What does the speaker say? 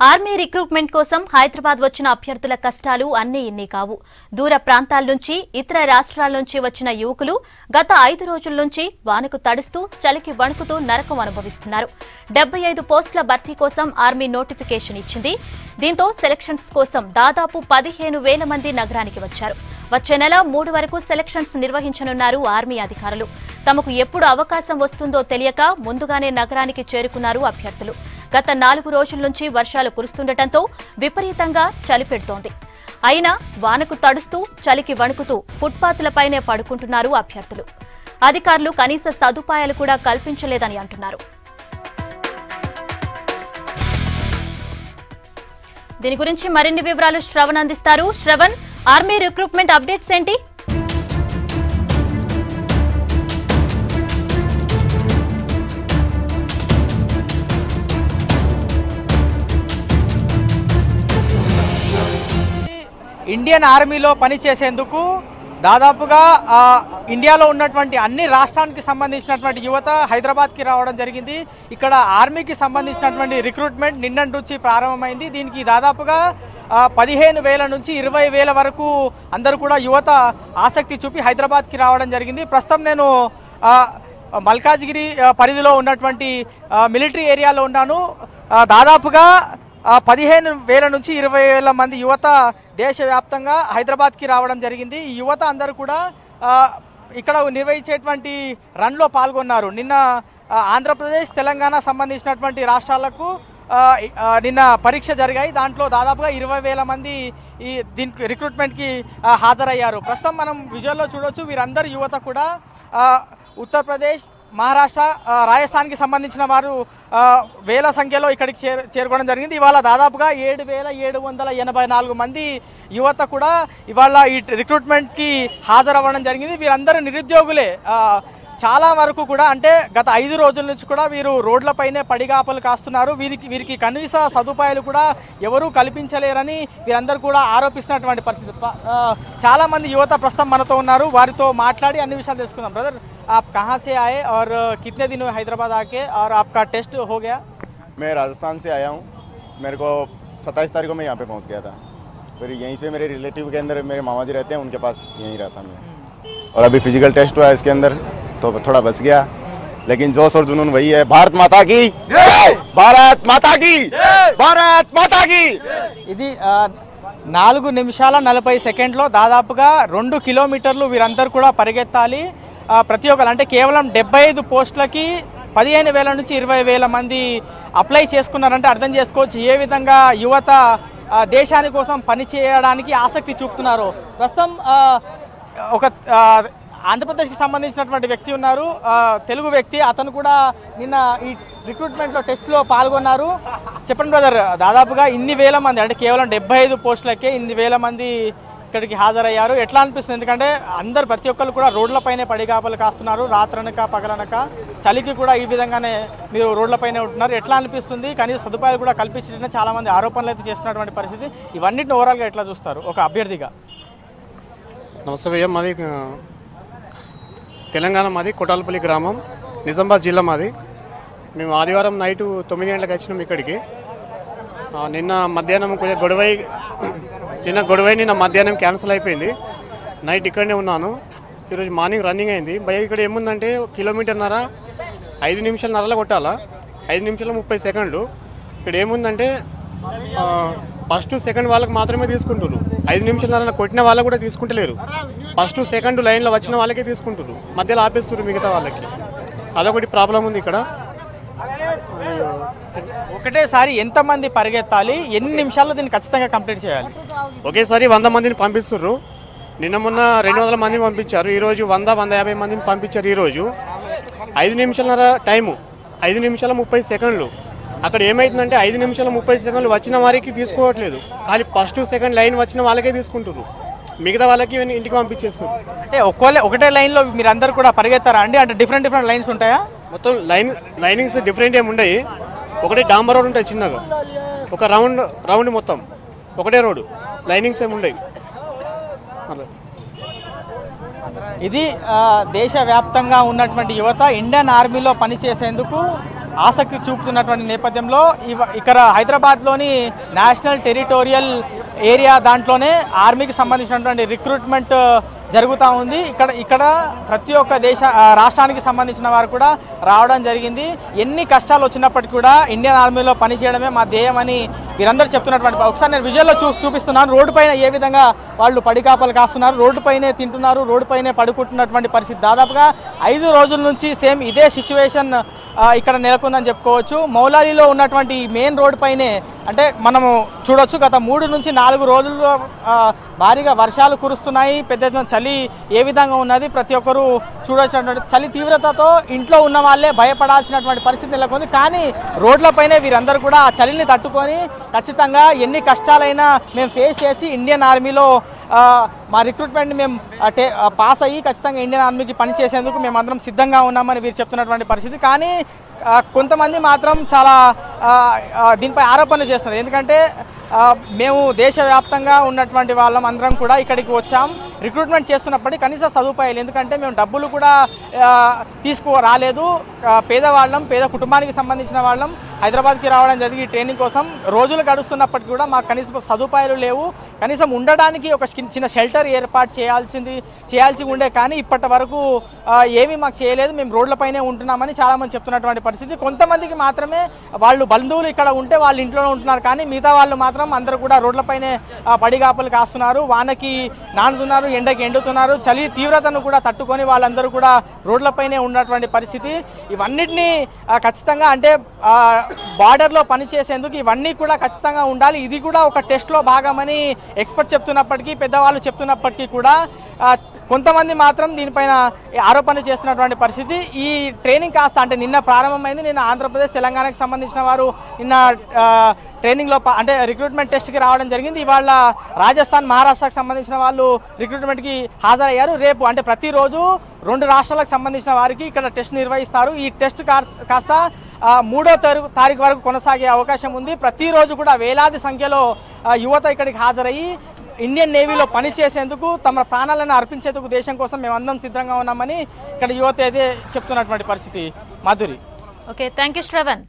Army recruitment కోసం హైదరాబాద్ వచ్చిన అభ్యర్థుల కష్టాలు అన్నీ ఇన్ని కావు. దూర ప్రాంతాల నుంచి ఇతర రాష్ట్రాల నుంచి వచ్చిన యువకులు గత 5 రోజుల నుంచి వానకు తడుస్తూ చలికి వణుకుతూ నరకం అనుభవిస్తున్నారు. 75 పోస్టుల భర్తీ కోసం ఆర్మీ నోటిఫికేషన్ ఇచ్చింది. దీంతో సెలక్షన్స్ కోసం దాదాపు 15,000 మంది నగరానికి వచ్చారు. వచ్చే నెల 3 వరకు సెలక్షన్స్ నిర్వహించనున్నారు ఆర్మీ అధికారులు. తమకు ఎప్పుడు అవకాశం వస్తుందో తెలియక ముందుగానే నగరానికి చేరుకున్నారు అభ్యర్థులు. గత 4 రోజుల నుంచి వర్షాలు కురుస్తుండటంతో విపరీతంగా చలి పెడుతోంది. అయినా వానకు తడుస్తూ చలికి వణుకుతూ ఫుట్పాత్లపైనే పడుకుంటున్నారు అభ్యర్థులు. అధికారులు కనీస సదుపాయాలు కూడా కల్పించలేదని అంటున్నారు. దీని గురించి మరిన్ని వివరాలు శ్రవణ్ అందిస్తారు. శ్రవణ్, ఆర్మీ రిక్రూట్మెంట్ అప్డేట్స్ ఏంటి? ఇండియన్ ఆర్మీలో పనిచేసేందుకు దాదాపుగా ఇండియాలో ఉన్నటువంటి అన్ని రాష్ట్రానికి సంబంధించినటువంటి యువత హైదరాబాద్కి రావడం జరిగింది. ఇక్కడ ఆర్మీకి సంబంధించినటువంటి రిక్రూట్మెంట్ నిన్నటి నుంచి ప్రారంభమైంది. దీనికి దాదాపుగా 15,000 నుంచి 20,000 వరకు అందరూ కూడా యువత ఆసక్తి చూపి హైదరాబాద్కి రావడం జరిగింది. ప్రస్తుతం నేను మల్కాజ్గిరి పరిధిలో ఉన్నటువంటి మిలిటరీ ఏరియాలో ఉన్నాను. దాదాపుగా 15,000 నుంచి 20,000 మంది యువత దేశవ్యాప్తంగా హైదరాబాద్కి రావడం జరిగింది. ఈ యువత అందరూ కూడా ఇక్కడ నిర్వహించేటువంటి రన్లో పాల్గొన్నారు. నిన్న ఆంధ్రప్రదేశ్, తెలంగాణ సంబంధించినటువంటి రాష్ట్రాలకు నిన్న పరీక్ష జరిగాయి. దాంట్లో దాదాపుగా 20,000 మంది దీనికి రిక్రూట్మెంట్కి హాజరయ్యారు. ప్రస్తుతం మనం విజువల్లో చూడవచ్చు. వీరందరూ యువత కూడా ఉత్తరప్రదేశ్, మహారాష్ట్ర, రాజస్థాన్కి సంబంధించిన వారు వేల సంఖ్యలో ఇక్కడికి చేరుకోవడం జరిగింది. ఇవాళ దాదాపుగా 7,784 మంది యువత కూడా ఇవాళ ఈ రిక్రూట్మెంట్కి హాజరవ్వడం జరిగింది. వీరందరూ నిరుద్యోగులే. చాలా వరకు కూడా అంటే గత 5 రోజుల నుంచి కూడా వీరు రోడ్లపైనే పడిగాపలు కాస్తున్నారు. వీరికి కనీస సదుపాయాలు కూడా ఎవరూ కల్పించలేరని వీరందరూ కూడా ఆరోపిస్తున్నటువంటి పరిస్థితి. చాలా మంది యువత ప్రస్తుతం మనతో ఉన్నారు. వారితో మాట్లాడి అన్ని విషయాలు తెలుసుకుందాం. బ్రదర్, आप कहाँ से आए और कितने दिन हुए हैदराबाद आके और आपका टेस्ट हो गया? मैं राजस्थान से आया हूँ. मेरे को 27 तारीख को मैं यहाँ पे पहुँच गया था. फिर यहीं पे मेरे रिलेटिव के अंदर मेरे मामा जी रहते हैं, उनके पास यहीं रहता मैं. और अभी फिजिकल टेस्ट हुआ इसके अंदर तो थोड़ा बच गया, लेकिन जोश और जुनून वही है. भारत माता की, भारत माता की, भारत माता की. ఇది 4 నిమిషాల 40 సెకండ్లో దాదాపుగా 2 కిలోమీటర్లు వీరందరూ కూడా పరిగెత్తాలి. ప్రతి ఒక్కరు అంటే కేవలం 75 పోస్టులకి 15,000 నుంచి 20,000 మంది అప్లై చేసుకున్నారంటే అర్థం చేసుకోవచ్చు ఏ విధంగా యువత దేశాని కోసం పనిచేయడానికి ఆసక్తి చూపుతున్నారు. ప్రస్తుతం ఒక ఆంధ్రప్రదేశ్కి సంబంధించినటువంటి వ్యక్తి ఉన్నారు, తెలుగు వ్యక్తి. అతను కూడా నిన్న ఈ రిక్రూట్మెంట్లో టెస్ట్లో పాల్గొన్నారు. చెప్పండి బ్రదర్, దాదాపుగా ఇన్ని వేల మంది అంటే కేవలం 75 పోస్టులకే ఇన్ని వేల మంది ఇక్కడికి హాజరయ్యారు. ఎట్లా అనిపిస్తుంది? ఎందుకంటే అందరు ప్రతి ఒక్కరు కూడా రోడ్లపైనే పడిగాపలు కాస్తున్నారు. రాత్రనక పగలనక చలికి కూడా ఈ విధంగానే మీరు రోడ్లపైనే ఉంటున్నారు. ఎట్లా అనిపిస్తుంది? కనీస సదుపాయాలు కూడా కల్పించడం చాలా మంది ఆరోపణలు అయితే చేస్తున్నటువంటి పరిస్థితి. ఇవన్నిటిని ఓవరాల్గా ఎట్లా చూస్తారు ఒక అభ్యర్థిగా? నమస్తే భయ్య, మాది తెలంగాణ, మాది కొటాలపల్లి గ్రామం, నిజామాబాద్ జిల్లా మాది. మేము ఆదివారం నైటు 9 గంటలకు వచ్చినాం ఇక్కడికి. నిన్న మధ్యాహ్నం కొంచెం గొడవై నిన్న మధ్యాహ్నం క్యాన్సిల్ అయిపోయింది. నైట్ ఇక్కడనే ఉన్నాను. ఈరోజు మార్నింగ్ రన్నింగ్ అయింది. భయ్య ఇక్కడ ఏముందంటే 1.5 కిలోమీటర్న్నర 5 నిమిషాలన్నరలో కొట్టాలా, 5 నిమిషాల 30 సెకండ్లు. ఇక్కడ ఏముందంటే ఫస్ట్ సెకండ్ వాళ్ళకి మాత్రమే తీసుకుంటారు. 5 నిమిషాలన్నర కొట్టిన వాళ్ళకు కూడా తీసుకుంటలేరు. ఫస్ట్ సెకండ్ లైన్లో వచ్చిన వాళ్ళకే తీసుకుంటారు, మధ్యలో ఆపేస్తారు మిగతా వాళ్ళకి. అదొకటి ప్రాబ్లం ఉంది ఇక్కడ. ఒకటేసారి ఎంతమంది పరిగెత్తాలి, ఎన్ని నిమిషాల్లో దీన్ని ఖచ్చితంగా కంప్లీట్ చేయాలి? ఒకేసారి 100 మందిని పంపిస్తుర్రు. నిన్న మొన్న 200 మందిని పంపించారు. ఈరోజు 100-150 మందిని పంపించారు. ఈరోజు 5 నిమిషాలన్నర టైము, 5 నిమిషాల 30 సెకండ్లు. అక్కడ ఏమైతుందంటే 5 నిమిషాల 30 సెకండ్లు వచ్చిన వారికి తీసుకోవట్లేదు, ఖాళీ ఫస్ట్ సెకండ్ లైన్ వచ్చిన వాళ్ళకే తీసుకుంటారు, మిగతా వాళ్ళకి ఇంటికి పంపించేస్తారు. అంటే ఒకటే లైన్లో మీరు అందరు కూడా పరిగెత్తారా అండి? అంటే డిఫరెంట్ లైన్స్ ఉంటాయా? మొత్తం లైనింగ్స్ డిఫరెంట్ ఏమి ఉండయి. ఒకటే డాంబర్ రోడ్ ఉంటాయి చిన్నగా, ఒక రౌండ్ మొత్తం ఒకటే రోడ్డు, లైనింగ్స్ ఏమి ఉండవు. ఇది దేశవ్యాప్తంగా ఉన్నటువంటి యువత ఇండియన్ ఆర్మీలో పనిచేసేందుకు ఆసక్తి చూపుతున్నటువంటి నేపథ్యంలో ఇక్కడ హైదరాబాద్లోని నేషనల్ టెరిటోరియల్ ఏరియా దాంట్లోనే ఆర్మీకి సంబంధించినటువంటి రిక్రూట్మెంట్ జరుగుతూ ఉంది. ఇక్కడ ప్రతి ఒక్క రాష్ట్రానికి సంబంధించిన వారు కూడా రావడం జరిగింది. ఎన్ని కష్టాలు వచ్చినప్పటికీ కూడా ఇండియన్ ఆర్మీలో పనిచేయడమే మా ధ్యేయం అని వీరందరూ చెప్తున్నటువంటి ఒకసారి నేను విజువల్లో చూపిస్తున్నాను. రోడ్డు పైన ఏ విధంగా వాళ్ళు పడికాపలు కాస్తున్నారు, రోడ్డు పైనే తింటున్నారు, రోడ్డు పైనే పడుకుంటున్నటువంటి పరిస్థితి. దాదాపుగా 5 రోజుల నుంచి సేమ్ ఇదే సిచ్యువేషన్ ఇక్కడ నెలకొందని చెప్పుకోవచ్చు. మౌలాలీలో ఉన్నటువంటి మెయిన్ రోడ్డు పైనే అంటే మనము చూడొచ్చు గత 3 నుంచి 4 రోజుల్లో భారీగా వర్షాలు కురుస్తున్నాయి. పెద్ద ఎత్తున చలి ఏ విధంగా ఉన్నది ప్రతి ఒక్కరూ చూడాల్సినటువంటి చలి తీవ్రతతో ఇంట్లో ఉన్న వాళ్ళే భయపడాల్సినటువంటి పరిస్థితి నెలకొంది. కానీ రోడ్లపైనే వీరందరూ కూడా ఆ చలిని తట్టుకొని ఖచ్చితంగా ఎన్ని కష్టాలైనా మేము ఫేస్ చేసి ఇండియన్ ఆర్మీలో మా రిక్రూట్మెంట్ని మేము పాస్ అయ్యి ఖచ్చితంగా ఇండియన్ ఆర్మీకి పనిచేసేందుకు మేమందరం సిద్ధంగా ఉన్నామని వీరు చెప్తున్నటువంటి పరిస్థితి. కానీ కొంతమంది మాత్రం చాలా దీనిపై ఆరోపణలు చేస్తున్నారు. ఎందుకంటే మేము దేశవ్యాప్తంగా ఉన్నటువంటి వాళ్ళం అందరం కూడా ఇక్కడికి వచ్చాం రిక్రూట్మెంట్ చేస్తున్నప్పటికీ కనీస సదుపాయాలు, ఎందుకంటే మేము డబ్బులు కూడా తీసుకురాలేదు, పేదవాళ్ళం, పేద కుటుంబానికి సంబంధించిన వాళ్ళం హైదరాబాద్కి రావడం జరిగి ట్రైనింగ్ కోసం రోజులు గడుస్తున్నప్పటికీ కూడా మాకు కనీసం సదుపాయాలు లేవు. కనీసం ఉండడానికి ఒక చిన్న షెల్టర్ ఏర్పాటు చేయాల్సి ఉండే, కానీ ఇప్పటి వరకు ఏమీ మాకు చేయలేదు, మేము రోడ్లపైనే ఉంటున్నామని చాలామంది చెప్తున్నటువంటి పరిస్థితి. కొంతమందికి మాత్రమే వాళ్ళు బంధువులు ఇక్కడ ఉంటే వాళ్ళు ఇంట్లోనే ఉంటున్నారు, కానీ మిగతా వాళ్ళు మాత్రం అందరూ కూడా రోడ్లపైనే పడిగాపలు కాస్తున్నారు, వానకి నానుతున్నారు, ఎండకి ఎండుతున్నారు, చలి తీవ్రతను కూడా తట్టుకొని వాళ్ళందరూ కూడా రోడ్లపైనే ఉన్నటువంటి పరిస్థితి. ఇవన్నిటినీ ఖచ్చితంగా అంటే బార్డర్లో పనిచేసేందుకు ఇవన్నీ కూడా ఖచ్చితంగా ఉండాలి. ఇది కూడా ఒక టెస్ట్లో భాగమని ఎక్స్పర్ట్ చెప్తున్నప్పటికీ, పెద్దవాళ్ళు చెప్తున్నప్పటికీ కూడా కొంతమంది మాత్రం దీనిపైన ఆరోపణలు చేస్తున్నటువంటి పరిస్థితి. ఈ ట్రైనింగ్ కాస్త అంటే నిన్న ప్రారంభమైంది. నిన్న ఆంధ్రప్రదేశ్, తెలంగాణకు సంబంధించిన వారు నిన్న ట్రైనింగ్లో అంటే రిక్రూట్మెంట్ టెస్ట్కి రావడం జరిగింది. ఇవాళ రాజస్థాన్, మహారాష్ట్రకు సంబంధించిన వాళ్ళు రిక్రూట్మెంట్కి హాజరయ్యారు. రేపు అంటే ప్రతిరోజు 2 రాష్ట్రాలకు సంబంధించిన వారికి ఇక్కడ టెస్ట్ నిర్వహిస్తారు. ఈ టెస్ట్ కాస్త 3వ తారీఖు వరకు కొనసాగే అవకాశం ఉంది. ప్రతిరోజు కూడా వేలాది సంఖ్యలో యువత ఇక్కడికి హాజరయ్యి ఇండియన్ నేవీలో పనిచేసేందుకు, తమ ప్రాణాలను అర్పించేందుకు దేశం కోసం మేమందరం సిద్ధంగా ఉన్నామని ఇక్కడ యువత అయితే చెప్తున్నటువంటి పరిస్థితి. Madhuri. Okay, thank you Shravan.